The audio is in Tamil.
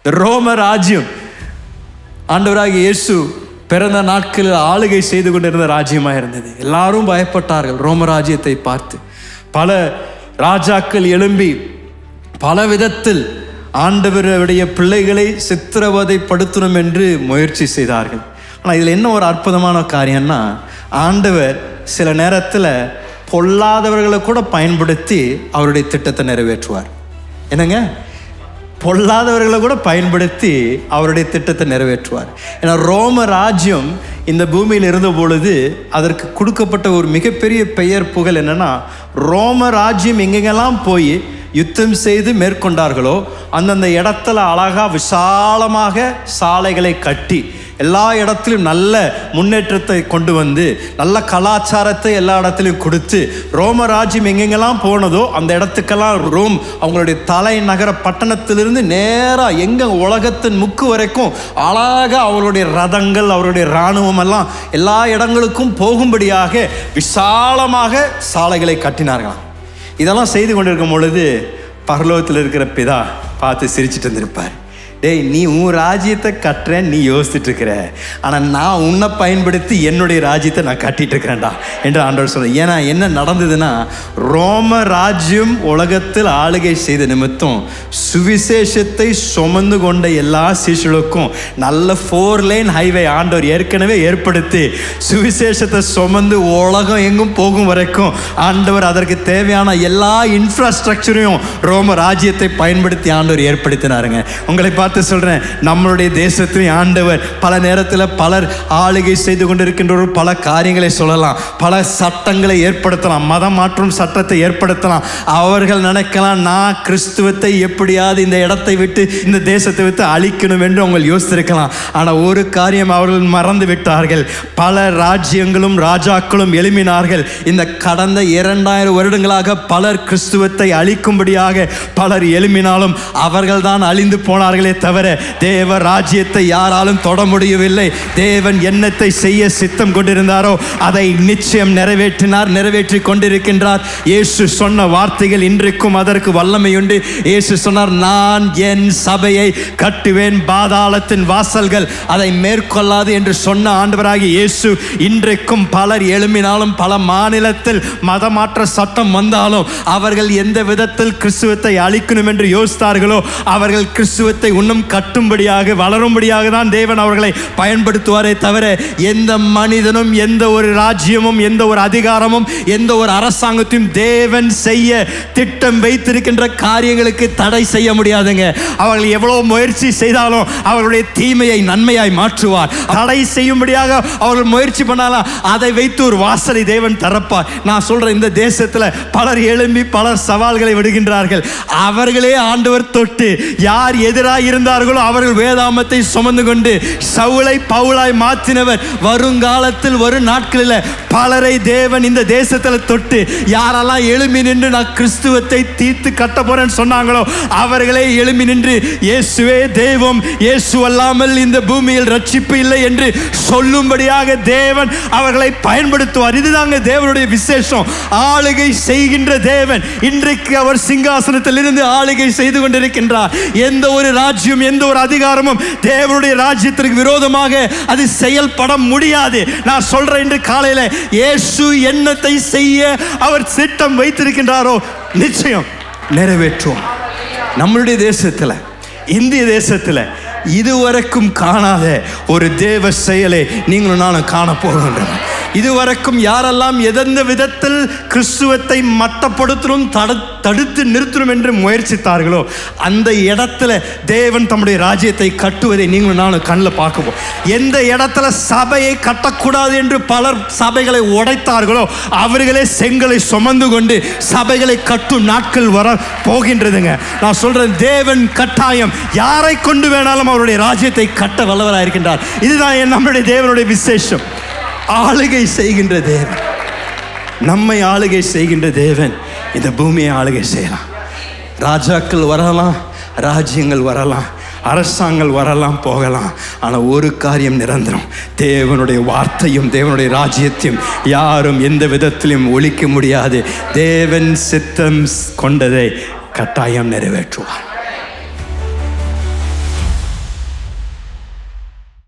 ரோம ராஜ்யம் ஆண்டவராகிய இயேசு பிறந்த நாட்களில் ஆளுகை செய்து கொண்டிருந்த ராஜ்யமாக இருந்தது. எல்லாரும் பயப்பட்டார்கள் ரோம ராஜ்யத்தை பார்த்து. பல ராஜாக்கள் எழும்பி பல விதத்தில் ஆண்டவருடைய பிள்ளைகளை சித்திரவதைப்படுத்தணும் என்று முயற்சி செய்தார்கள். ஆனால் இதில் என்ன ஒரு அற்புதமான காரியம்னா, ஆண்டவர் சில நேரத்தில் பொல்லாதவர்களை கூட பயன்படுத்தி அவருடைய திட்டத்தை நிறைவேற்றுவார். என்னங்க, பொல்லாதவர்களை கூட பயன்படுத்தி அவருடைய திட்டத்தை நிறைவேற்றுவார். ஏன்னா ரோம ராஜ்யம் இந்த பூமியில் இருந்த பொழுது அதற்கு கொடுக்கப்பட்ட ஒரு மிகப்பெரிய பெயர் புகழ் என்னன்னா, ரோம ராஜ்யம் எங்கெங்கெல்லாம் போய் யுத்தம் செய்து மேற்கொண்டார்களோ அந்தந்த இடத்துல அழகா விசாலமாக சாலைகளை கட்டி எல்லா இடத்திலும் நல்ல முன்னேற்றத்தை கொண்டு வந்து நல்ல கலாச்சாரத்தை எல்லா இடத்துலையும் கொடுத்து ரோம ராஜ்யம் எங்கெங்கெல்லாம் போனதோ அந்த இடத்துக்கெல்லாம் ரோம் அவங்களுடைய தலைநகர பட்டணத்திலிருந்து நேராக எங்க உலகத்தின் முக்கு வரைக்கும் அழகாக அவருடைய ரதங்கள் அவருடைய இராணுவம் எல்லாம் எல்லா இடங்களுக்கும் போகும்படியாக விசாலமாக சாலைகளை கட்டினார்களாம். இதெல்லாம் செய்து கொண்டிருக்கும் பொழுது பரலோகத்தில் இருக்கிற பிதா பார்த்து சிரிச்சிட்டு இருந்திருப்பார். டேய், நீ உன் ராஜ்யத்தை கட்டுறேன் நீ யோசிச்சுட்டு இருக்கிற, ஆனால் நான் உன்னை பயன்படுத்தி என்னுடைய ராஜ்யத்தை நான் கட்டிட்டு இருக்கிறேன்டா என்று ஆண்டவர் சொல்ல. ஏன்னா என்ன நடந்ததுன்னா, ரோம ராஜ்யம் உலகத்தில் ஆளுகை செய்த நிமித்தம் சுவிசேஷத்தை சுமந்து கொண்ட எல்லா சீஷர்களுக்கும் நல்ல 4 லேன் ஹைவே ஆண்டவர் ஏற்கனவே ஏற்படுத்தி சுவிசேஷத்தை சுமந்து உலகம் எங்கும் போகும் வரைக்கும் ஆண்டவர் அதற்கு தேவையான எல்லா இன்ஃப்ராஸ்ட்ரக்சரையும் ரோம ராஜ்யத்தை பயன்படுத்தி ஆண்டவர் ஏற்படுத்தினாருங்க. உங்களை பார்த்து சொல்றேன், நம்மளுடைய தேசத்திலும் ஆண்டவர் பல நேரத்தில் பலர் ஆளுகை செய்து கொண்டிருக்கின்ற பல காரியங்களை சொல்லலாம், பல சட்டங்களை ஏற்படுத்தலாம், மதம் மாற்றும் சட்டத்தை ஏற்படுத்தலாம். அவர்கள் நினைக்கலாம், நான் கிறிஸ்துவத்தை எப்படியாவது இந்த இடத்தை விட்டு இந்த தேசத்தை விட்டு அழிக்கணும் என்று அவங்க யோசித்திருக்கலாம். ஆனால் ஒரு காரியம் அவர்கள் மறந்து விட்டார்கள். பல ராஜ்யங்களும் ராஜாக்களும் எழுப்பினார்கள். இந்த கடந்த 2000 வருடங்களாக பலர் கிறிஸ்துவத்தை அழிக்கும்படியாக பலர் எழுப்பினாலும் அவர்கள் தான் அழிந்து போனார்களே தவிர தேவ ராஜ்யத்தை யாராலும் தொட முடியவில்லை. தேவன் என்னத்தை செய்ய சித்தம் கொண்டிருந்தாரோ அதை நிச்சயம் நிறைவேற்றி கொண்டிருக்கின்றார். இயேசு சொன்ன வார்த்தைகள் இன்றைக்கும் அதற்கு வல்லமை உண்டு. இயேசு சொன்னார், நான் என் சபையை கட்டுவேன், பாதாளத்தின் வாசல்கள் அதை மேற்கொள்ளாது என்று சொன்ன ஆண்டவராகிய இயேசு இன்றைக்கும் பலர் எழும்பினாலும் பல மாநிலத்தில் மதமாற்ற சட்டம் வந்தாலும் அவர்கள் எந்த விதத்தில் கிறிஸ்துவத்தை அழிக்கணும் என்று யோசித்தார்களோ அவர்கள் கிறிஸ்துவத்தை இன்னும் கட்டும்படியாக வளரும்படியாக தான் தேவன் அவர்களை பயன்படுத்துவாரே தவிர எந்த மனிதனும் எந்த ஒரு ராஜ்யமும் எந்த ஒரு அதிகாரமும் எந்த ஒரு அரசாங்கத்தையும் தேவன் செய்ய திட்டம் வைத்திருக்கின்ற காரியங்களுக்கு தடை செய்ய முடியாதுங்க. அவர்கள் எவ்வளவு முயற்சி செய்தாலும் அவர்களுடைய தீமையை நன்மையாய் மாற்றுவார். தடை செய்யும்படியாக அவர்கள் முயற்சி பண்ணாலும் அதை வைத்து ஒரு வாசலை தேவன் திறப்பார். நான் சொல்றேன், இந்த தேசத்தில் பலர் எழும்பி பலர் சவால்களை விடுகின்றார்கள். அவர்களே ஆண்டவர் தொட்டு யார் எதிராக இருந்தார்களோ அவர்கள் வேதாமத்தை சுமந்து கொண்டு சவுலை பவுலாய் மாற்றினவர் வருங்காலத்தில் வரும் நாட்களில் பலரை தேவன் இந்த தேசத்தில் தொட்டு யாரெல்லாம் எழும்பி நின்று நான் கிறிஸ்துவத்தை தீர்த்து கட்ட போறேன்னு சொன்னாங்களோ அவர்களே எழும்பி நின்று இயேசுவே தெய்வம், இயேசு அல்லாமல் இந்த பூமியில் ரட்சிப்பு இல்லை என்று சொல்லும்படியாக தேவன் அவர்களை பயன்படுத்துவார். இதுதாங்க தேவனுடைய விசேஷம். ஆளுகை செய்கின்ற தேவன் இன்றைக்கு அவர் சிங்காசனத்தில் இருந்து ஆளுகை செய்து கொண்டிருக்கின்றார். எந்த ஒரு ராஜ்யம் எந்த ஒரு அதிகாரமும் தேவனுடைய ராஜ்யத்திற்கு விரோதமாக அது செயல்பட முடியாது. நான் சொல்றேன், இன்று காலையில் இயேசு என்னத்தை செய்ய அவர் திட்டம் வைத்திருக்கின்றாரோ நிச்சயம் நிறைவேற்றுவோம். நம்மளுடைய தேசத்தில், இந்திய தேசத்தில் இதுவரைக்கும் காணாத ஒரு தேவ செயலை நீங்களும் நானும் காண போகின்றோம். இதுவரைக்கும் யாரெல்லாம் எந்த விதத்தில் கிறிஸ்துவத்தை மட்டப்படுத்தணும் தடுத்து நிறுத்தணும் என்று முயற்சித்தார்களோ அந்த இடத்துல தேவன் தம்முடைய ராஜ்யத்தை கட்டுவதை நீங்களும் நானும் கண்ணில் பார்க்குவோம். எந்த இடத்துல சபையை கட்டக்கூடாது என்று பலர் சபைகளை உடைத்தார்களோ அவர்களே செங்கலை சுமந்து கொண்டு சபைகளை கட்டும் நாட்கள் வர போகின்றதுங்க. நான் சொல்றேன், தேவன் கட்டாயம் யாரை கொண்டு வேணாலும் அவருடைய ராஜ்யத்தை கட்ட வல்லவராக இருக்கின்றார். இதுதான் நம்முடைய தேவனுடைய விசேஷம். ஆளுகை செய்கின்ற தேவன், நம்மை ஆளுகை செய்கின்ற தேவன் இந்த பூமியை ஆளுகை செய்யலாம். ராஜாக்கள் வரலாம், ராஜ்யங்கள் வரலாம், அரசாங்கங்கள் வரலாம் போகலாம், ஆனால் ஒரு காரியம் நிரந்தரம். தேவனுடைய வார்த்தையும் தேவனுடைய ராஜ்யத்தையும் யாரும் எந்த விதத்திலும் ஒழிக்க முடியாது. தேவன் சித்தம் கொண்டதை கட்டாயம் நிறைவேற்றுவார்.